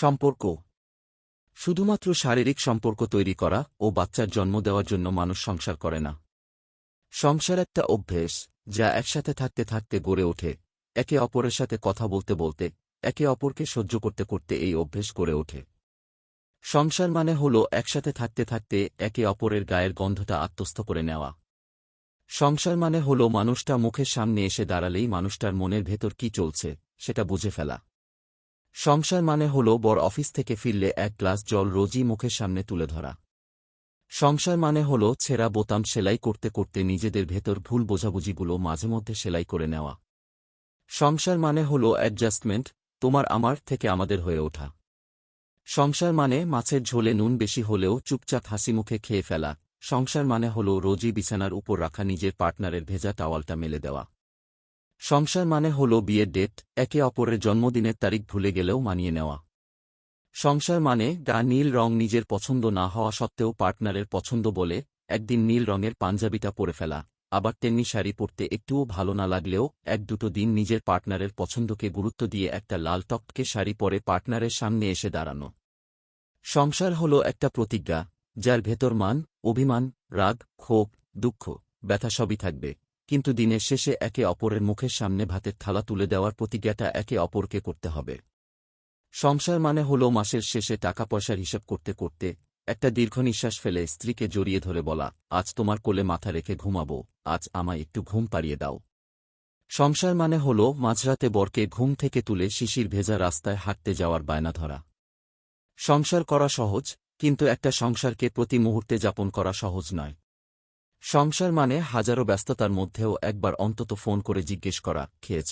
সম্পর্ক শুধুমাত্র শারীরিক সম্পর্ক তৈরি করা ও বাচ্চার জন্ম দেওয়ার জন্য মানুষ সংসার করে না। সংসার একটা অভ্যেস, যা একসাথে থাকতে থাকতে গড়ে ওঠে। একে অপরের সাথে কথা বলতে বলতে, একে অপরকে সহ্য করতে করতে এই অভ্যেস গড়ে ওঠে। সংসার মানে হল একসাথে থাকতে থাকতে একে অপরের গায়ের গন্ধটা আত্মস্থ করে নেওয়া। সংসার মানে হল মানুষটা মুখের সামনে এসে দাঁড়ালেই মানুষটার মনের ভেতর কি চলছে সেটা বুঝে ফেলা। সংসার মানে হল বর অফিস থেকে ফিরলে এক গ্লাস জল রোজই মুখের সামনে তুলে ধরা। সংসার মানে হল ছেঁড়া বোতাম সেলাই করতে করতে নিজেদের ভেতর ভুল বোঝাবুঝিগুলো মাঝে মধ্যে সেলাই করে নেওয়া। সংসার মানে হল অ্যাডজাস্টমেন্ট, তোমার আমার থেকে আমাদের হয়ে ওঠা। সংসার মানে মাছের ঝোলে নুন বেশি হলেও চুপচাপ হাসিমুখে খেয়ে ফেলা। সংসার মানে হল রোজই বিছানার উপর রাখা নিজের পার্টনারের ভেজা টাওয়ালটা মেলে দেওয়া। সংসার মানে হল বিয়ের ডেট, একে অপরের জন্মদিনের তারিখ ভুলে গেলেও মানিয়ে নেওয়া। সংসার মানে গা নীল রং নিজের পছন্দ না হওয়া সত্ত্বেও পার্টনারের পছন্দ বলে একদিন নীল রঙের পাঞ্জাবিটা পরে ফেলা, আবার তেমনি শাড়ি পরতে একটুও ভালো না লাগলেও এক দুটো দিন নিজের পার্টনারের পছন্দকে গুরুত্ব দিয়ে একটা লাল টকটকে শাড়ি পরে পার্টনারের সামনে এসে দাঁড়ানো। সংসার হল একটা প্রতিজ্ঞা, যার ভেতর মান, অভিমান, রাগ, ক্ষোভ, দুঃখ, ব্যথা সবই থাকবে, কিন্তু দিনের শেষে একে অপরের মুখের সামনে ভাতের থালা তুলে দেওয়ার প্রতিজ্ঞাটা একে অপরকে করতে হবে। সংসার মানে হল মাসের শেষে টাকা পয়সার হিসাব করতে করতে একটা দীর্ঘ নিঃশ্বাস ফেলে স্ত্রীকে জড়িয়ে ধরে বলা, আজ তোমার কোলে মাথা রেখে ঘুমাবো, আজ আমায় একটু ঘুম পাড়িয়ে দাও। সংসার মানে হল মাঝরাতে বরকে ঘুম থেকে তুলে শিশির ভেজা রাস্তায় হাঁটতে যাওয়ার বায়না ধরা। সংসার করা সহজ, কিন্তু একটা সংসারকে প্রতি মুহূর্তে যাপন করা সহজ নয়। সংসার মানে হাজারো ব্যস্ততার মধ্যেও একবার অন্তত ফোন করে জিজ্ঞেস করা, খেয়েছ?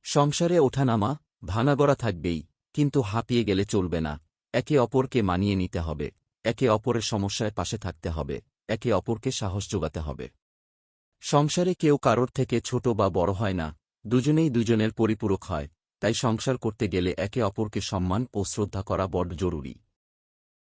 সংসারে ওঠানামা, ভাঙাগড়া থাকবেই, কিন্তু হাঁপিয়ে গেলে চলবে না। একে অপরকে মানিয়ে নিতে হবে, একে অপরের সমস্যায় পাশে থাকতে হবে, একে অপরকে সাহস যোগাতে হবে। সংসারে কেউ কারোর থেকে ছোট বা বড় হয় না, দুজনেই দুজনের পরিপূরক হয়। তাই সংসার করতে গেলে একে অপরকে সম্মান ও শ্রদ্ধা করা বড় জরুরি।